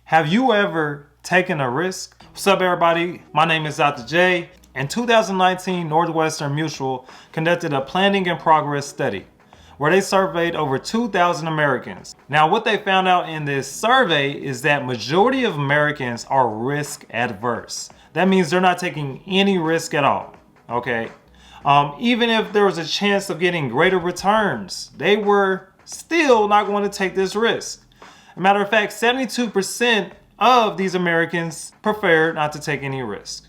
Have you ever taken a risk? What's up, everybody? My name is Dr. J. In 2019, Northwestern Mutual conducted a planning and progress study where they surveyed over 2,000 Americans. Now, what they found out in this survey is that majority of Americans are risk adverse. That means they're not taking any risk at all, okay? Even if there was a chance of getting greater returns, they were still not going to take this risk. As a matter of fact, 72% of these Americans preferred not to take any risk.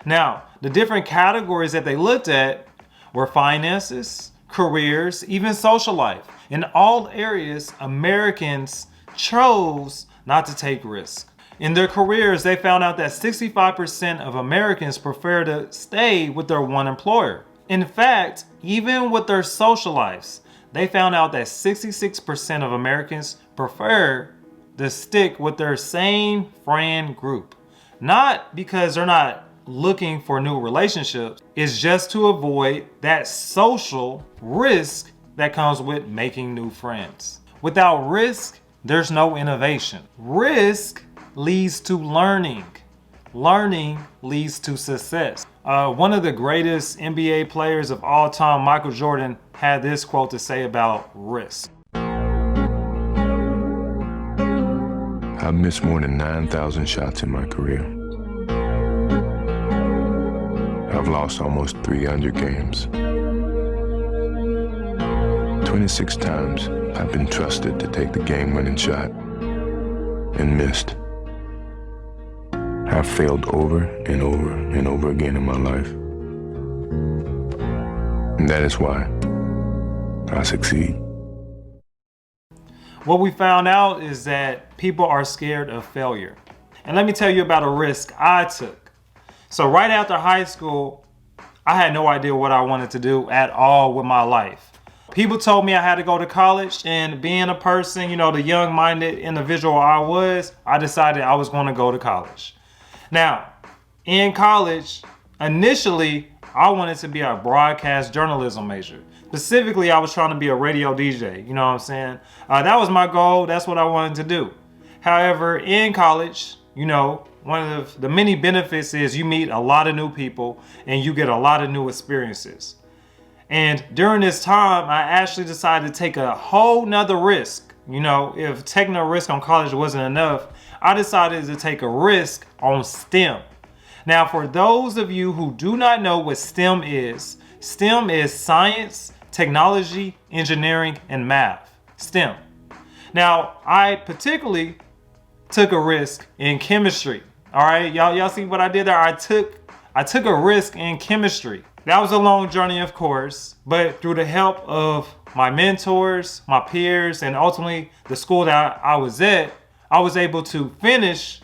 Now, the different categories that they looked at were finances, careers, even social life. In all areas, Americans chose not to take risks. In their careers, they found out that 65% of Americans prefer to stay with their one employer. In fact, even with their social lives, they found out that 66% of Americans prefer to stick with their same friend group. Not because they're not looking for new relationships, it's just to avoid that social risk that comes with making new friends. Without risk, there's no innovation. Risk leads to learning. Learning leads to success. One of the greatest NBA players of all time, Michael Jordan, had this quote to say about risk. I've missed more than 9,000 shots in my career. I've lost almost 300 games. 26 times I've been trusted to take the game-winning shot and missed. I've failed over and over and over again in my life. And that is why I succeed. What we found out is that people are scared of failure. And let me tell you about a risk I took. So right after high school, I had no idea what I wanted to do at all with my life. People told me I had to go to college, and being a person, the young-minded individual I was, I decided I was going to go to college. Now, in college, initially, I wanted to be a broadcast journalism major. Specifically, I was trying to be a radio DJ, you know what I'm saying? That was my goal. That's what I wanted to do. However, in college, one of the many benefits is you meet a lot of new people and you get a lot of new experiences. And during this time, I actually decided to take a whole nother risk. If taking a risk on college wasn't enough, I decided to take a risk on STEM. Now, for those of you who do not know what STEM is science, technology, engineering, and math. STEM. Now, I particularly took a risk in chemistry. All right, y'all see what I did there? I took a risk in chemistry. That was a long journey, of course, but through the help of my mentors, my peers, and ultimately the school that I was at, I was able to finish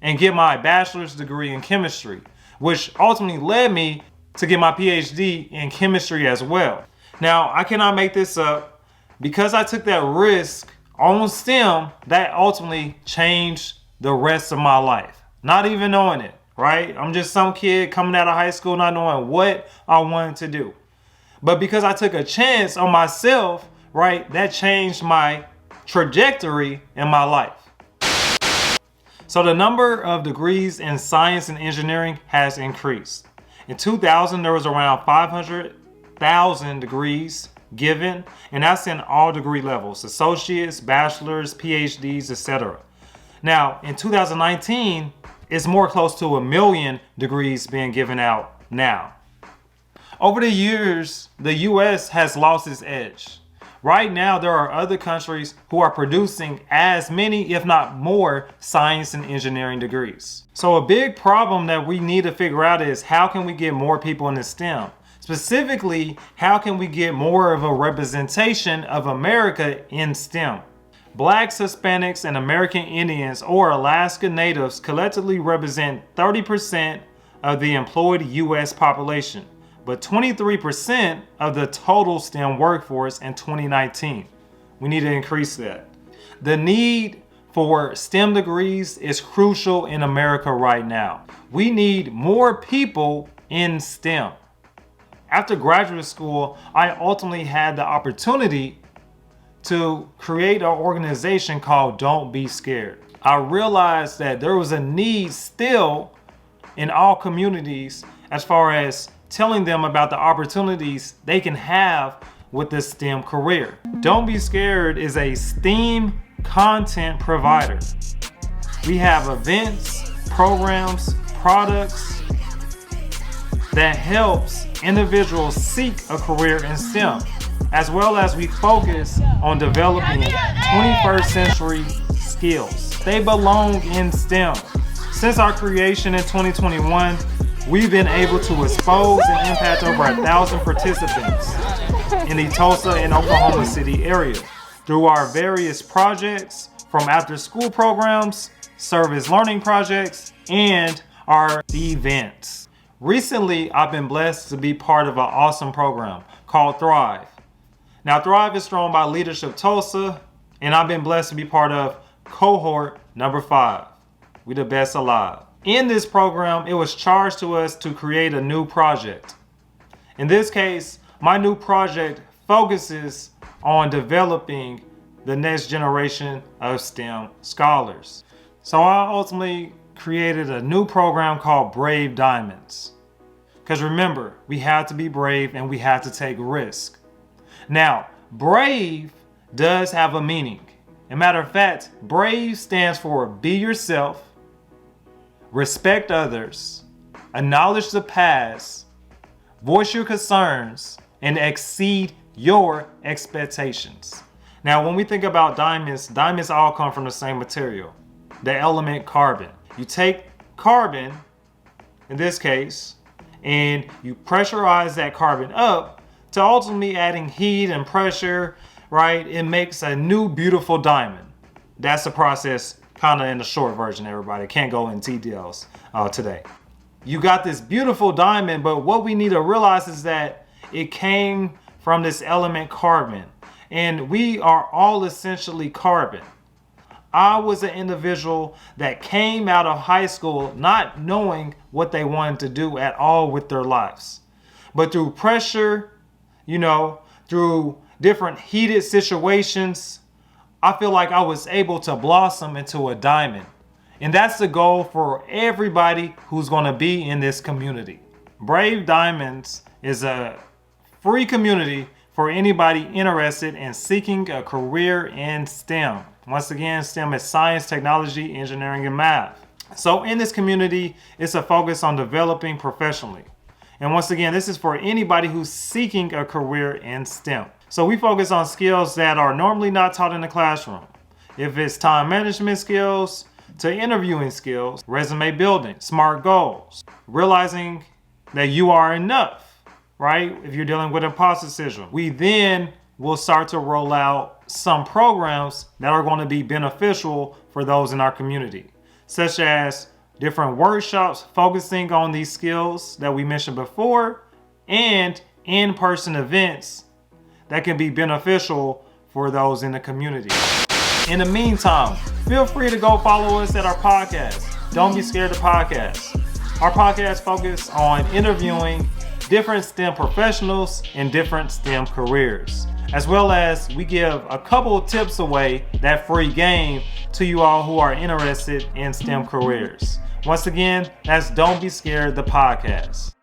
and get my bachelor's degree in chemistry, which ultimately led me to get my PhD in chemistry as well. Now, I cannot make this up. Because I took that risk on STEM, that ultimately changed the rest of my life. Not even knowing it, right? I'm just some kid coming out of high school not knowing what I wanted to do. But because I took a chance on myself, right, that changed my trajectory in my life. So the number of degrees in science and engineering has increased. In 2000, there was around 500,000 degrees given, and that's in all degree levels, associates, bachelors, PhDs, etc. Now, in 2019, it's more close to 1 million degrees being given out now. Over the years, the US has lost its edge. Right now, there are other countries who are producing as many, if not more, science and engineering degrees. So a big problem that we need to figure out is how can we get more people into STEM? Specifically, how can we get more of a representation of America in STEM? Blacks, Hispanics, and American Indians or Alaska Natives collectively represent 30% of the employed US population, but 23% of the total STEM workforce in 2019. We need to increase that. The need for STEM degrees is crucial in America right now. We need more people in STEM. After graduate school, I ultimately had the opportunity to create an organization called Don't Be Scared. I realized that there was a need still in all communities as far as telling them about the opportunities they can have with this STEM career. Don't Be Scared is a STEAM content provider. We have events, programs, products that helps individuals seek a career in STEM, as well as we focus on developing 21st century skills. They belong in STEM. Since our creation in 2021, we've been able to expose and impact over 1,000 participants in the Tulsa and Oklahoma City area through our various projects, from after-school programs, service learning projects, and our events. Recently, I've been blessed to be part of an awesome program called Thrive. Now, Thrive is thrown by Leadership Tulsa, and I've been blessed to be part of cohort number 5. We the best alive. In this program, it was charged to us to create a new project. In this case, my new project focuses on developing the next generation of STEM scholars. So I ultimately created a new program called Brave Diamonds. Because remember, we have to be brave and we have to take risk. Now, brave does have a meaning. As a matter of fact, brave stands for be yourself, respect others, acknowledge the past, voice your concerns, and exceed your expectations. Now, when we think about diamonds, diamonds all come from the same material, the element carbon. You take carbon, in this case, and you pressurize that carbon up to ultimately adding heat and pressure, right? It makes a new beautiful diamond. That's the process, kind of in the short version, everybody. Can't go in details today. You got this beautiful diamond, but what we need to realize is that it came from this element carbon, and we are all essentially carbon. I was an individual that came out of high school not knowing what they wanted to do at all with their lives. But through pressure, through different heated situations, I feel like I was able to blossom into a diamond. And that's the goal for everybody who's going to be in this community. Brave Diamonds is a free community for anybody interested in seeking a career in STEM. Once again, STEM is science, technology, engineering, and math. So in this community, it's a focus on developing professionally. And once again, this is for anybody who's seeking a career in STEM. So we focus on skills that are normally not taught in the classroom. If it's time management skills, to interviewing skills, resume building, SMART goals, realizing that you are enough, right? If you're dealing with imposter syndrome, we then will start to roll out some programs that are going to be beneficial for those in our community, such as different workshops focusing on these skills that we mentioned before, and in-person events that can be beneficial for those in the community. In the meantime, feel free to go follow us at our podcast, Don't Be Scared the Podcast. Our podcast focuses on interviewing different STEM professionals in different STEM careers, as well as we give a couple of tips away, that free game, to you all who are interested in STEM careers. Once again, that's Don't Be Scared the Podcast.